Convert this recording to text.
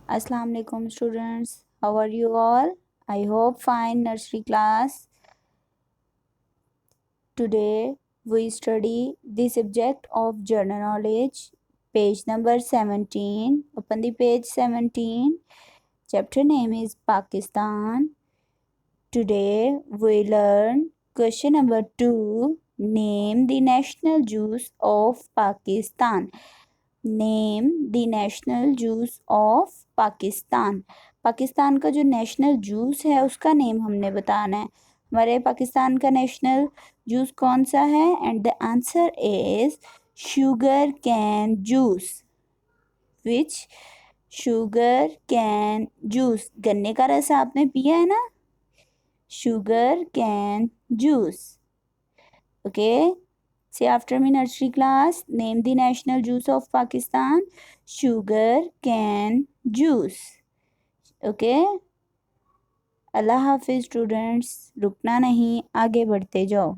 Assalamu alaikum students. How are you all? I hope fine nursery class. Today we study the subject of general knowledge, page number 17. Open the page 17. Chapter name is Pakistan. Today we learn question number 2. Name the national juice of Pakistan. Name the national juice of Pakistan. Pakistan का जो national juice है उसका name हमने बताना है। हमारे पाकिस्तान का national juice कौन सा है? And the answer is sugar cane juice. Which? Sugar cane juice. गन्ने का रस आपने पिया है ना? Sugar cane juice. Okay, say after me nursery class. Name the national juice of Pakistan. Sugar cane juice. Okay. Allah Hafiz students, रुकना नहीं, आगे बढ़ते जाओ।